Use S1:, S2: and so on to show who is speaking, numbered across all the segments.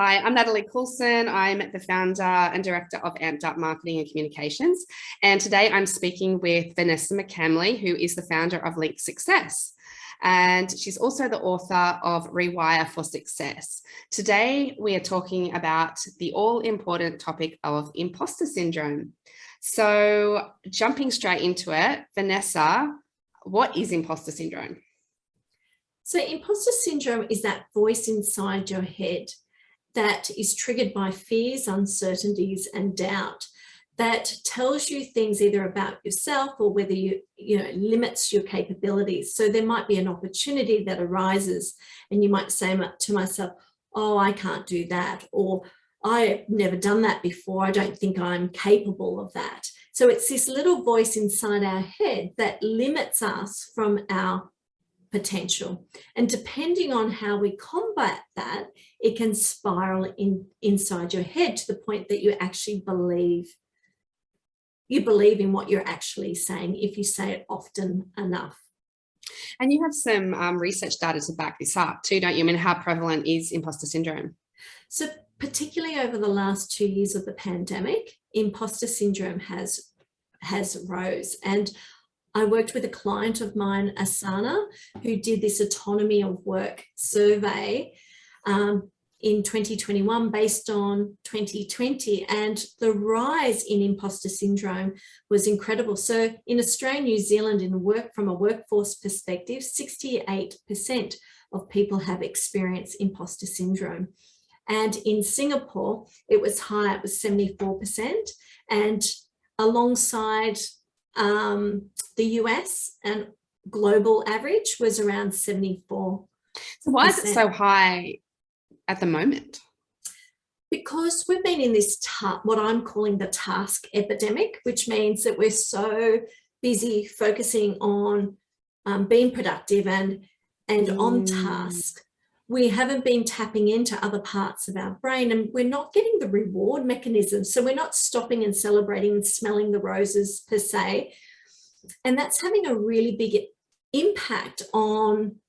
S1: Hi, I'm Natalie Coulson. I'm the founder and director of Amped Up Marketing and Communications. And today I'm speaking with Vanessa McCamley, who is the founder of Link Success. And she's also the author of Rewire for Success. Today, we are talking about the all-important topic of imposter syndrome. So jumping straight into it, Vanessa, what is imposter syndrome?
S2: So imposter syndrome is that voice inside your head that is triggered by fears, uncertainties, and doubt that tells you things either about yourself or whether you limits your capabilities. So there might be an opportunity that arises and you might say to myself, oh, I can't do that, or I've never done that before. I don't think I'm capable of that. So it's this little voice inside our head that limits us from our potential. And depending on how we combat that, it can spiral inside your head to the point that you actually believe in what you're actually saying if you say it often enough.
S1: And you have some research data to back this up too, don't you? I mean, how prevalent is imposter syndrome?
S2: So particularly over the last 2 years of the pandemic, imposter syndrome has rose. And I worked with a client of mine, Asana, who did this autonomy of work survey in 2021 based on 2020, and the rise in imposter syndrome was incredible. So in Australia, New Zealand, from a workforce perspective, 68% of people have experienced imposter syndrome. And in Singapore, it was high, it was 74%. And alongside the US and global average was around 74%.
S1: So why is it so high at the moment?
S2: Because we've been in this what I'm calling the task epidemic, which means that we're so busy focusing on being productive and on task. We haven't been tapping into other parts of our brain, and we're not getting the reward mechanism. So we're not stopping and celebrating and smelling the roses per se. And that's having a really big impact on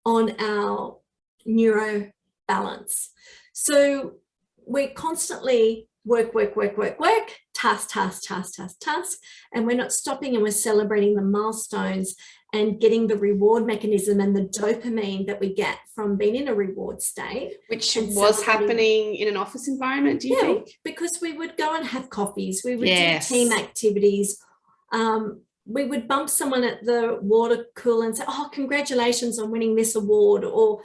S2: our neuro balance. So we're constantly work, task, and we're not stopping and we're celebrating the milestones and getting the reward mechanism and the dopamine that we get from being in a reward state.
S1: Which was happening in an office environment, do you think?
S2: Because we would go and have coffees, we would do team activities. We would bump someone at the water cooler and say, oh, congratulations on winning this award. Or,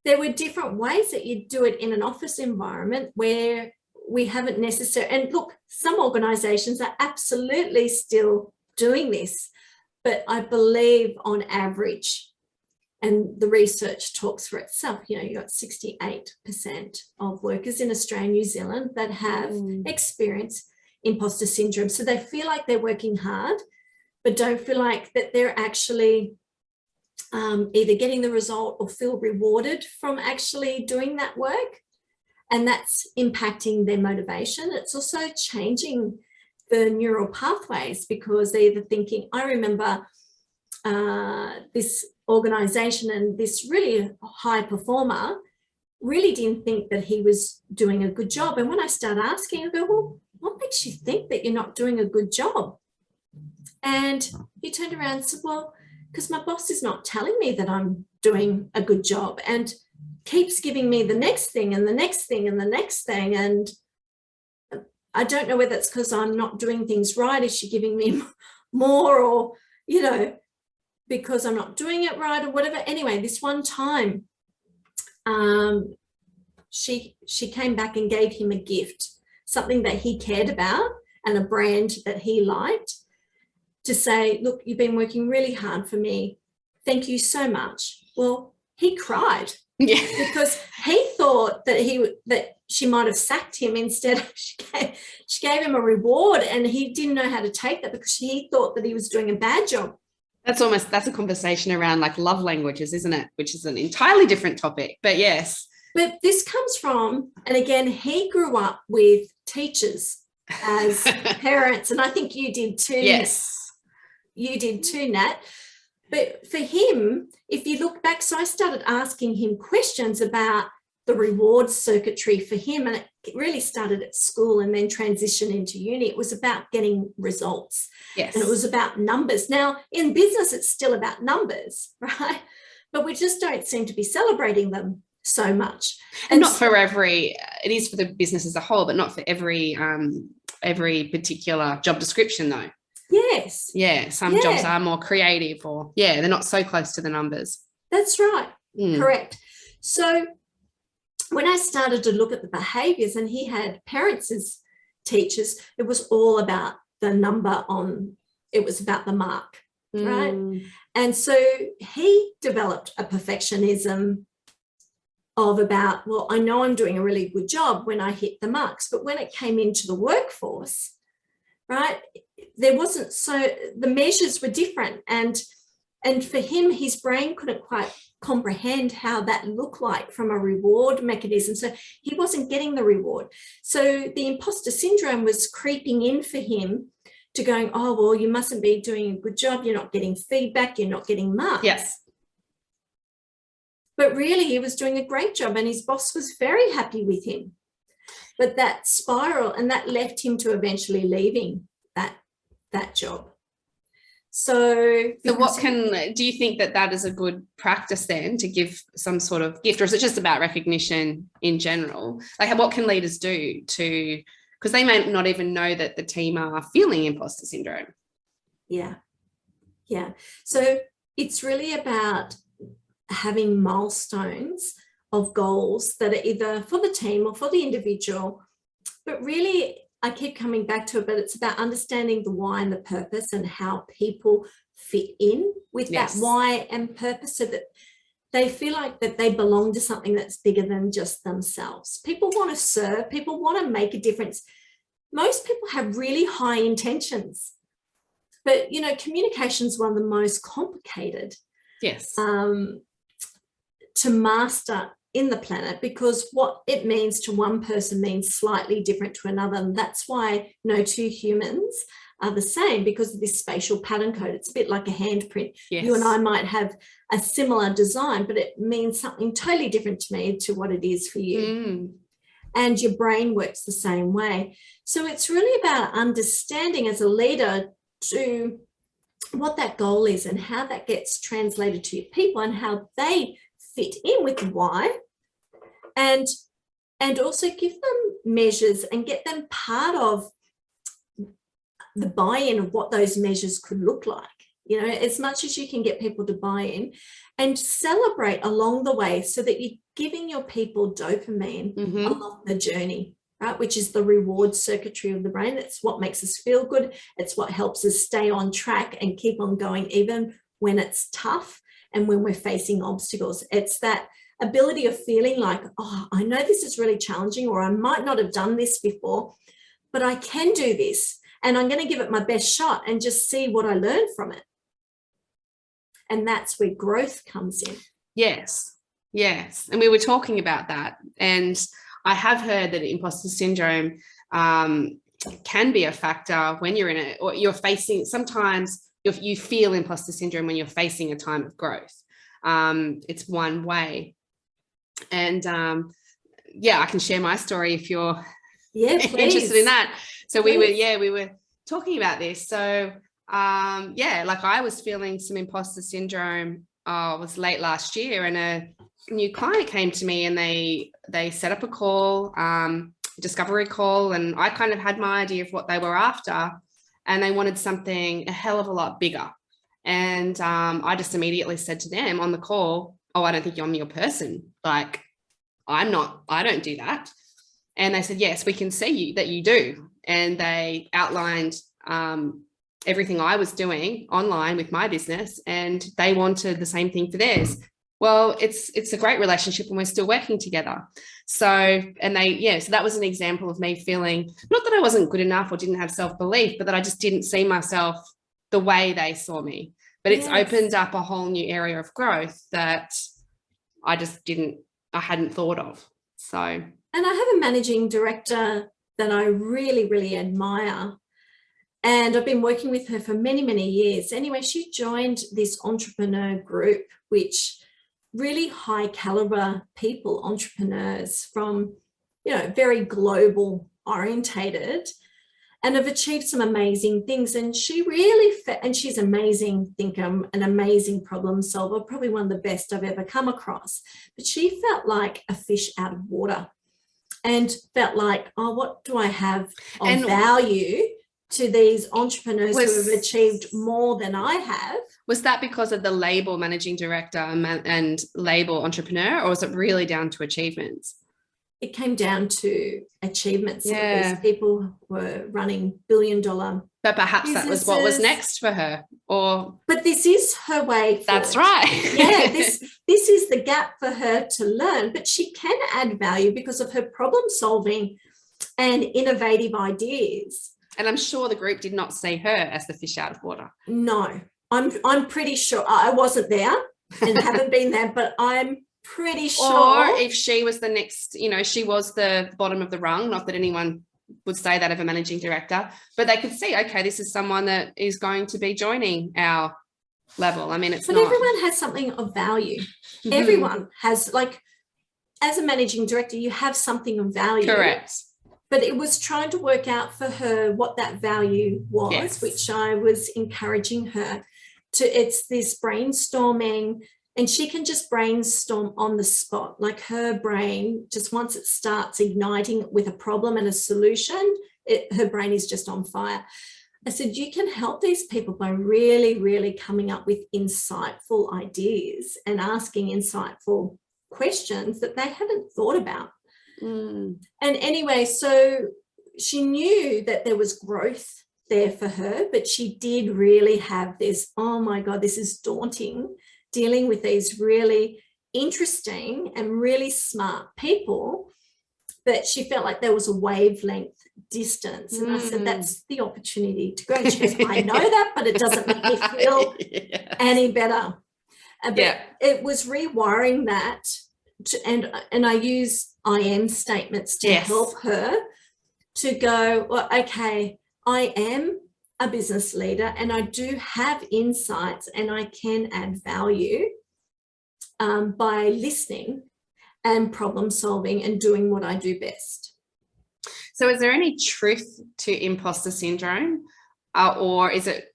S2: there were different ways that you do it in an office environment where we haven't necessarily, and look, some organizations are absolutely still doing this, but I believe on average, and the research talks for itself, you got 68% of workers in Australia and New Zealand that have experienced imposter syndrome. So they feel like they're working hard, but don't feel like that they're actually either getting the result or feel rewarded from actually doing that work. And that's impacting their motivation. It's also changing the neural pathways because they're either thinking, I remember this organization and this really high performer really didn't think that he was doing a good job. And when I start asking, I go, well, what makes you think that you're not doing a good job? And he turned around and said, well, because my boss is not telling me that I'm doing a good job and keeps giving me the next thing and the next thing and the next thing. And I don't know whether it's because I'm not doing things right. Is she giving me more, or, because I'm not doing it right or whatever. Anyway, this one time, she came back and gave him a gift, something that he cared about and a brand that he liked, to say, look, you've been working really hard for me. Thank you so much. Well, he cried because he thought that she might have sacked him. Instead, she gave him a reward, and he didn't know how to take that because he thought that he was doing a bad job.
S1: That's a conversation around like love languages, isn't it? Which is an entirely different topic, but yes.
S2: But this comes from, and again, he grew up with teachers as parents, and I think you did too.
S1: Yes.
S2: You did too, Nat. But for him, if you look back, so I started asking him questions about the reward circuitry for him, and it really started at school and then transitioned into uni. It was about getting results.
S1: Yes.
S2: And it was about numbers. Now, in business, it's still about numbers, right? But we just don't seem to be celebrating them so much.
S1: And not for every, it is for the business as a whole, but not for every particular job description though.
S2: Yes.
S1: Yeah. Some jobs are more creative, or they're not so close to the numbers.
S2: That's right. Correct. So when I started to look at the behaviors, and he had parents as teachers, it was all about the number it was about the mark, right? And so he developed a perfectionism of about, well, I know I'm doing a really good job when I hit the marks, but when it came into the workforce, right, there wasn't, so the measures were different. And for him, his brain couldn't quite comprehend how that looked like from a reward mechanism. So he wasn't getting the reward. So the imposter syndrome was creeping in for him to going, oh, well, you mustn't be doing a good job. You're not getting feedback. You're not getting marks.
S1: Yes.
S2: But really, he was doing a great job, and his boss was very happy with him. But that spiral, and that left him to eventually leaving that job. So
S1: what do you think that is a good practice then, to give some sort of gift, or is it just about recognition in general? Like, what can leaders do to, because they may not even know that the team are feeling imposter syndrome?
S2: Yeah. So it's really about having milestones of goals that are either for the team or for the individual, but really, I keep coming back to it, but it's about understanding the why and the purpose, and how people fit in with that why and purpose, so that they feel like that they belong to something that's bigger than just themselves. People want to serve, people want to make a difference. Most people have really high intentions, but, communication is one of the most complicated to master in the planet, because what it means to one person means slightly different to another. And that's why no two humans are the same, because of this spatial pattern code. It's a bit like a handprint.
S1: Yes.
S2: You and I might have a similar design, but it means something totally different to me to what it is for you. And your brain works the same way. So it's really about understanding as a leader to what that goal is, and how that gets translated to your people, and how they fit in with the why, and also give them measures and get them part of the buy-in of what those measures could look like. As much as you can get people to buy in, and celebrate along the way, so that you're giving your people dopamine along the journey, right? Which is the reward circuitry of the brain. It's what makes us feel good. It's what helps us stay on track and keep on going, even when it's tough and when we're facing obstacles. It's that ability of feeling like, oh, I know this is really challenging, or I might not have done this before, but I can do this, and I'm going to give it my best shot and just see what I learn from it. And that's where growth comes in. Yes.
S1: And we were talking about that. And I have heard that imposter syndrome can be a factor when you're in it, or you're facing, sometimes you feel imposter syndrome when you're facing a time of growth. It's one way. And I can share my story if you're interested in that. So we were talking about this. So like I was feeling some imposter syndrome. It was late last year, and a new client came to me, and they set up a call, discovery call, and I kind of had my idea of what they were after, and they wanted something a hell of a lot bigger. And I just immediately said to them on the call, oh, I don't think I'm your person. Like, I don't do that. And they said, yes, we can see that you do. And they outlined everything I was doing online with my business, and they wanted the same thing for theirs. Well, it's a great relationship, and we're still working together. So, and so that was an example of me feeling, not that I wasn't good enough or didn't have self-belief, but that I just didn't see myself the way they saw me. But it's opened up a whole new area of growth that I hadn't thought of. So.
S2: And I have a managing director that I really, really admire. And I've been working with her for many, many years. Anyway, she joined this entrepreneur group, which really high caliber people, entrepreneurs from, very global orientated, and have achieved some amazing things. And she really, and she's an amazing thinker, an amazing problem solver, probably one of the best I've ever come across. But she felt like a fish out of water and felt like, oh, what do I have of value to these entrepreneurs who have achieved more than I have?
S1: Was that because of the label managing director and label entrepreneur, or was it really down to achievements?
S2: It came down to achievements. Yeah. These people were running billion-dollar
S1: but perhaps businesses. That was what was next for her.
S2: But this is her way forward.
S1: That's right.
S2: Yeah, this is the gap for her to learn, but she can add value because of her problem solving and innovative ideas.
S1: And I'm sure the group did not see her as the fish out of water.
S2: No, I'm pretty sure. I wasn't there and haven't been there, but I'm pretty sure.
S1: Or if she was the next, she was the bottom of the rung, not that anyone would say that of a managing director, but they could see, okay, this is someone that is going to be joining our level. I mean,
S2: but everyone has something of value. Mm-hmm. Everyone has, like, as a managing director, you have something of value.
S1: Correct.
S2: But it was trying to work out for her what that value was,
S1: yes.
S2: which I was encouraging her to. It's this brainstorming, and she can just brainstorm on the spot. Like, her brain, just once it starts igniting with a problem and a solution, her brain is just on fire. I said, you can help these people by really, really coming up with insightful ideas and asking insightful questions that they haven't thought about.
S1: Mm.
S2: And anyway, so she knew that there was growth there for her, but she did really have this, oh my God, this is daunting, dealing with these really interesting and really smart people. But she felt like there was a wavelength distance. And I said, that's the opportunity to go. And she goes, I know that, but it doesn't make me feel any better. But it was rewiring that. And I use I am statements to help her to go, well, okay, I am a business leader and I do have insights and I can add value by listening and problem solving and doing what I do best.
S1: So is there any truth to imposter syndrome or is it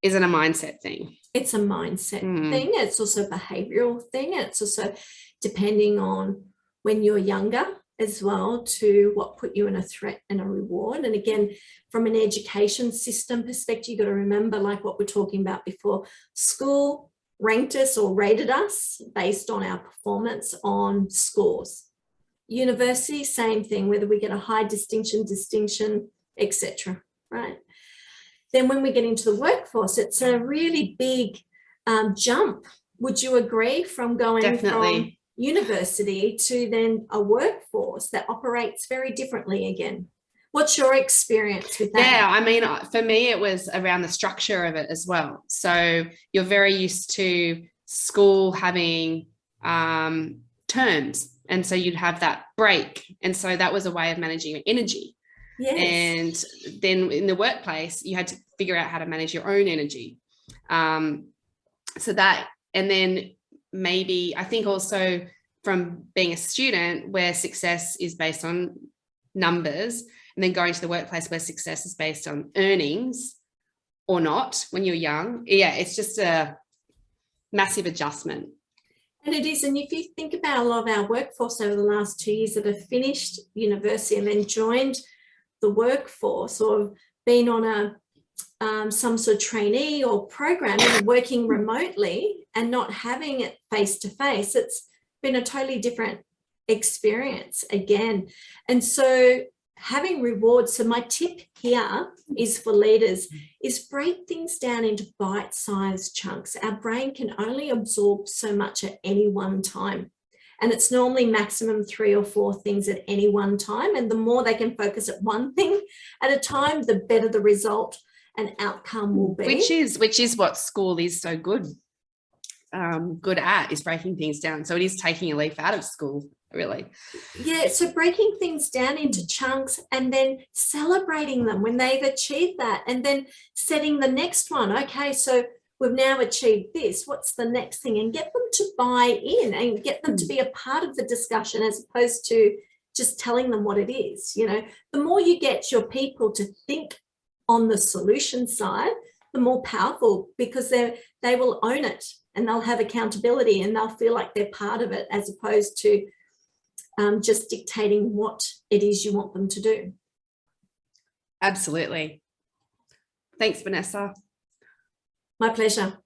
S1: a mindset thing?
S2: It's a mindset thing. It's also a behavioural thing. It's also depending on when you're younger as well, to what put you in a threat and a reward. And again, from an education system perspective, you've got to remember, like what we're talking about before, school ranked us or rated us based on our performance on scores. University, same thing, whether we get a high distinction, etc. right? Then when we get into the workforce, it's a really big jump. Would you agree, from going from university to then a workforce that operates very differently again? What's your experience with that?
S1: Yeah, I mean, for me, it was around the structure of it as well. So you're very used to school having terms, and so you'd have that break. And so that was a way of managing your energy.
S2: Yes.
S1: And then in the workplace, you had to figure out how to manage your own energy. So that, and then maybe I think also from being a student where success is based on numbers, and then going to the workplace where success is based on earnings or not when you're young. Yeah, it's just a massive adjustment.
S2: And it is. And if you think about a lot of our workforce over the last 2 years that have finished university and then joined the workforce or been on a some sort of trainee or program and working remotely and not having it face to face, it's been a totally different experience again. And so having rewards, so my tip here is for leaders, is break things down into bite-sized chunks. Our brain can only absorb so much at any one time. And it's normally maximum 3 or 4 things at any one time. And the more they can focus at one thing at a time, the better the result and outcome will be.
S1: Which is what school is so good at, is breaking things down. So it is taking a leaf out of school, really.
S2: Yeah, so breaking things down into chunks and then celebrating them when they've achieved that, and then setting the next one. Okay, so we've now achieved this. What's the next thing? And get them to buy in and get them to be a part of the discussion, as opposed to just telling them what it is. You know, the more you get your people to think on the solution side, the more powerful, because they will own it and they'll have accountability and they'll feel like they're part of it, as opposed to just dictating what it is you want them to do.
S1: Absolutely. Thanks, Vanessa.
S2: My pleasure.